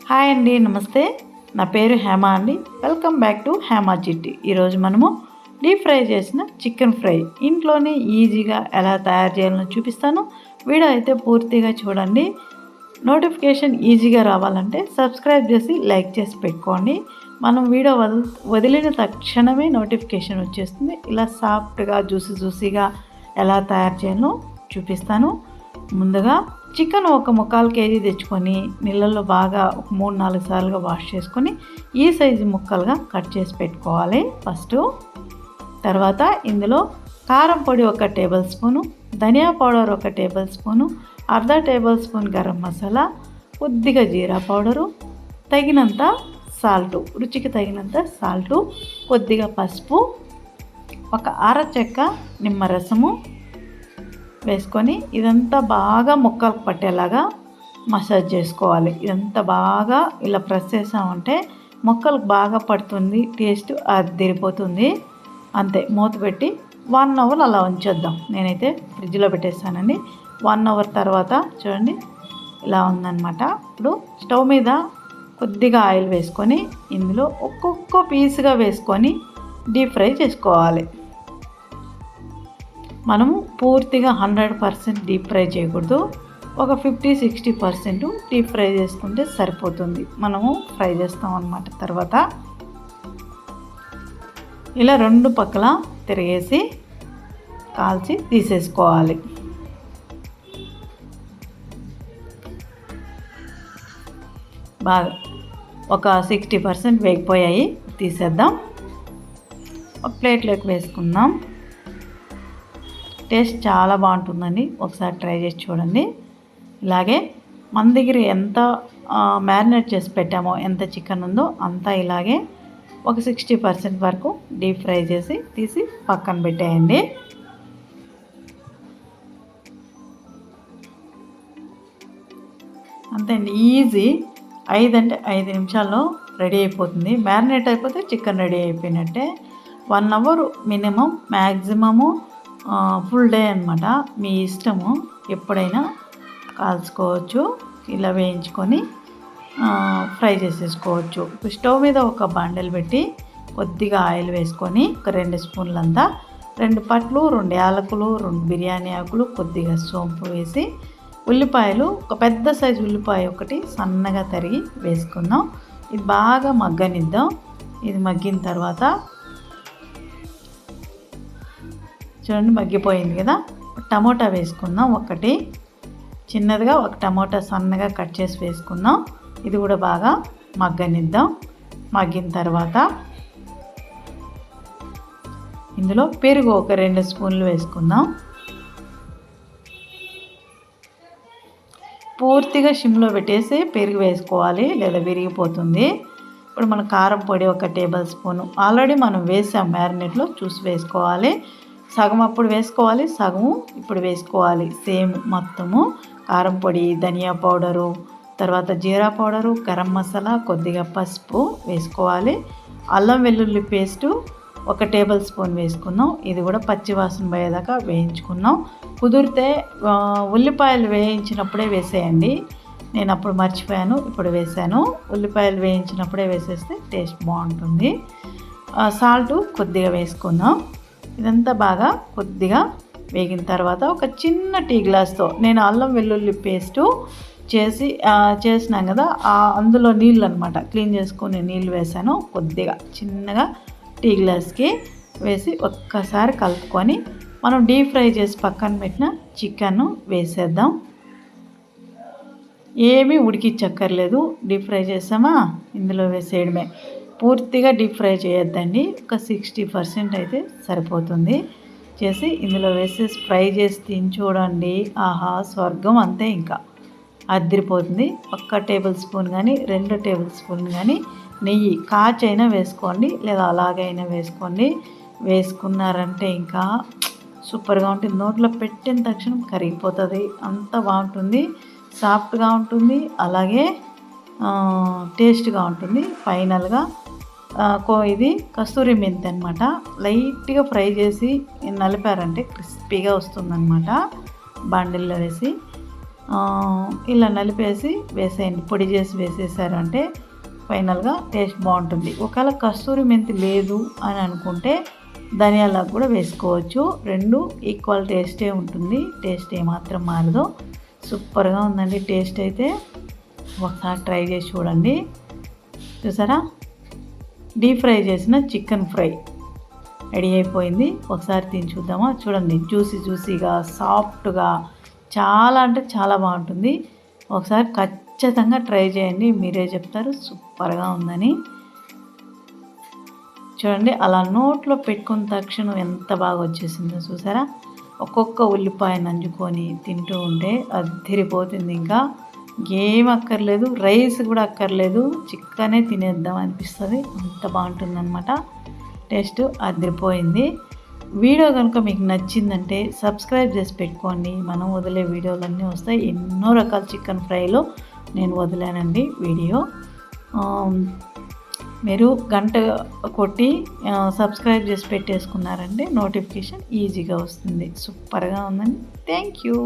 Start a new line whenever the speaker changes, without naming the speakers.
Hi అండి, నమస్తే. నా పేరు హేమ అండి. వెల్కమ్ బ్యాక్ టు హేమ చిట్టి. ఈరోజు మనము డీప్ ఫ్రై చేసిన చికెన్ ఫ్రై ఇంట్లోనే ఈజీగా ఎలా తయారు చేయాలో చూపిస్తాను. వీడియో అయితే పూర్తిగా చూడండి. నోటిఫికేషన్ ఈజీగా రావాలంటే సబ్స్క్రైబ్ చేసి లైక్ చేసి పెట్టుకోండి. మనం వీడియో వదిలిన తక్షణమే నోటిఫికేషన్ వచ్చేస్తుంది. ఇలా సాఫ్ట్గా జ్యూసీగా ఎలా తయారు చేయాలో చూపిస్తాను. ముందుగా చికెన్ ఒక 1/4 కేజీ తెచ్చుకొని నీళ్ళల్లో బాగా ఒక 3-4 సార్లుగా వాష్ చేసుకొని ఈ సైజు ముక్కలుగా కట్ చేసి పెట్టుకోవాలి ఫస్ట్. తర్వాత ఇందులో కారం పొడి 1 టేబుల్ స్పూను, ధనియా పౌడర్ 1 టేబుల్ స్పూను, అర్ధ టేబుల్ స్పూన్ గరం మసాలా, కొద్దిగా జీరా పౌడరు, తగినంత సాల్టు, రుచికి తగినంత సాల్టు, కొద్దిగా పసుపు, ఒక అరచెక్క నిమ్మరసము వేసుకొని ఇదంతా బాగా ముక్కలకు పట్టేలాగా మసాజ్ చేసుకోవాలి. ఇదంతా బాగా ఇలా ప్రెస్ చేసామంటే ముక్కలకు బాగా పడుతుంది, టేస్ట్ అదిరిపోతుంది. అంతే, మూత పెట్టి 1 అవర్ అలా ఉంచేద్దాం. నేనైతే ఫ్రిడ్జ్లో పెట్టేస్తానండి. 1 అవర్ తర్వాత చూడండి ఇలా ఉందన్నమాట. ఇప్పుడు స్టవ్ మీద కొద్దిగా ఆయిల్ వేసుకొని ఇందులో ఒక్కొక్క పీసుగా వేసుకొని డీప్ ఫ్రై చేసుకోవాలి. మనము పూర్తిగా 100% డీప్ ఫ్రై చేయకూడదు. ఒక 50-60% డీప్ ఫ్రై చేసుకుంటే సరిపోతుంది. మనము ఫ్రై చేస్తాం అన్నమాట. తర్వాత ఇలా 2 పక్కల తిరిగేసి కాల్చి తీసేసుకోవాలి. బాగా ఒక 60% వేగిపోయాయి, తీసేద్దాం. ఒక ప్లేట్లోకి వేసుకుందాం. టేస్ట్ చాలా బాగుంటుందండి, ఒకసారి ట్రై చేసి చూడండి. ఇలాగే మన దగ్గర ఎంత మ్యారినేట్ చేసి పెట్టామో, ఎంత చికెన్ ఉందో అంతా ఇలాగే ఒక 60% వరకు డీప్ ఫ్రై చేసి తీసి పక్కన పెట్టేయండి. అంతే అండి, ఈజీ. 5 నిమిషాల్లో రెడీ అయిపోతుంది. మ్యారినేట్ అయిపోతే చికెన్ రెడీ అయిపోయినట్టే. 1 hour minimum, maximum full day అనమాట. మీ ఇష్టము, ఎప్పుడైనా కాల్చుకోవచ్చు. ఇలా వేయించుకొని ఫ్రై చేసేసుకోవచ్చు. స్టవ్ మీద ఒక బాండెల్ పెట్టి కొద్దిగా ఆయిల్ వేసుకొని ఒక 2 స్పూన్లంతా, 2 పట్లు, 2 యాలకులు, 2 బిర్యానీ ఆకులు, కొద్దిగా సోంపు వేసి, ఉల్లిపాయలు ఒక పెద్ద సైజు ఉల్లిపాయ ఒకటి సన్నగా తరిగి వేసుకుందాం. ఇది బాగా మగ్గనిద్దాం. ఇది మగ్గిన తర్వాత చూడండి మగ్గిపోయింది కదా. టమోటా వేసుకుందాం. ఒకటి చిన్నదిగా ఒక టమోటా సన్నగా కట్ చేసి వేసుకుందాం. ఇది కూడా బాగా మగ్గనిద్దాం. మగ్గిన తర్వాత ఇందులో పెరుగు ఒక 2 స్పూన్లు వేసుకుందాం. పూర్తిగా సిమ్లో పెట్టేసి పెరుగు వేసుకోవాలి, లేదా విరిగిపోతుంది. ఇప్పుడు మన కారం పొడి 1 టేబుల్ స్పూను ఆల్రెడీ మనం వేసాం మ్యారినేట్లో, చూసి వేసుకోవాలి. సగం అప్పుడు వేసుకోవాలి, సగము ఇప్పుడు వేసుకోవాలి. సేమ్ మొత్తము కారం పొడి, ధనియా పౌడరు, తర్వాత జీరా పౌడరు, గరం మసాలా, కొద్దిగా పసుపు వేసుకోవాలి. అల్లం వెల్లుల్లి పేస్టు 1 టేబుల్ స్పూన్ వేసుకున్నాం. ఇది కూడా పచ్చి వాసన పోయేదాకా వేయించుకున్నాం. కుదిరితే ఉల్లిపాయలు వేయించినప్పుడే వేసేయండి. నేను అప్పుడు మర్చిపోయాను, ఇప్పుడు వేసాను. ఉల్లిపాయలు వేయించినప్పుడే వేసేస్తే టేస్ట్ బాగుంటుంది. సాల్ట్ కొద్దిగా వేసుకుందాం. ఇదంతా బాగా కొద్దిగా వేగిన తర్వాత ఒక చిన్న టీ గ్లాస్తో, నేను అల్లం వెల్లుల్లి పేస్టు చేసినాం కదా, అందులో నీళ్ళు అనమాట, క్లీన్ చేసుకుని నీళ్ళు వేసాను. కొద్దిగా చిన్నగా టీ గ్లాస్కి వేసి ఒక్కసారి కలుపుకొని మనం డీప్ ఫ్రై చేసి పక్కన పెట్టిన చికెన్ వేసేద్దాం. ఏమీ ఉడికించక్కర్లేదు, డీప్ ఫ్రై చేసామా ఇందులో వేసేయడమే. పూర్తిగా డీప్ ఫ్రై చేయొద్దండి, ఒక 60% అయితే సరిపోతుంది. చేసి ఇందులో వేసేసి ఫ్రై చేసి తిని చూడండి. ఆహా, స్వర్గం అంతే, ఇంకా అదిరిపోతుంది. 1 టేబుల్ స్పూన్ కానీ 2 టేబుల్ స్పూన్ కానీ నెయ్యి కాచైనా వేసుకోండి, లేదా అలాగైనా వేసుకోండి. వేసుకున్నారంటే ఇంకా సూపర్గా ఉంటుంది. నోట్లో పెట్టిన తక్షణం కరిగిపోతుంది, అంత బాగుంటుంది. సాఫ్ట్గా ఉంటుంది, అలాగే టేస్ట్గా ఉంటుంది. ఫైనల్గా ఇది కస్తూరి మెంతి అనమాట. లైట్గా ఫ్రై చేసి నలిపారంటే క్రిస్పీగా వస్తుందన్నమాట. బాండిల్లో వేసి ఇలా నలిపేసి వేసేయండి. పొడి చేసి వేసేసారు అంటే ఫైనల్గా టేస్ట్ బాగుంటుంది. ఒకవేళ కస్తూరి మెంతి లేదు అని అనుకుంటే ధనియాలకు కూడా వేసుకోవచ్చు. రెండు ఈక్వల్ టేస్టే ఉంటుంది. టేస్ట్ ఏమాత్రం మారదు. సూపర్గా ఉందండి టేస్ట్ అయితే. ఒకసారి ట్రై చేసి చూడండి. చూసారా, డీప్ ఫ్రై చేసిన చికెన్ ఫ్రై రెడీ అయిపోయింది. ఒకసారి తిని చూద్దామా. చూడండి, జ్యూసీగా సాఫ్ట్గా చాలా అంటే చాలా బాగుంటుంది. ఒకసారి ఖచ్చితంగా ట్రై చేయండి. మీరే చెప్తారు సూపర్గా ఉందని. చూడండి, అలా నోట్లో పెట్టుకున్న తక్షణం ఎంత బాగా వచ్చేసిందో చూసారా. ఒక్కొక్క ఉల్లిపాయ నంజుకొని తింటూ ఉంటే అద్దిరిపోతుంది. ఇంకా ఏం అక్కర్లేదు, రైస్ కూడా అక్కర్లేదు, చిక్కనే తినేద్దాం అనిపిస్తుంది. అంత బాగుంటుందన్నమాట. టేస్ట్ అదిరిపోయింది. వీడియో కనుక మీకు నచ్చిందంటే సబ్స్క్రైబ్ చేసి పెట్టుకోండి. మనం వదిలే వీడియోలన్నీ వస్తాయి. ఎన్నో రకాల చికెన్ ఫ్రైలో నేను వదిలానండి వీడియో. మీరు గంట కొట్టి సబ్స్క్రైబ్ చేసి పెట్టేసుకున్నారంటే నోటిఫికేషన్ ఈజీగా వస్తుంది. సూపర్గా ఉందండి. Thank you.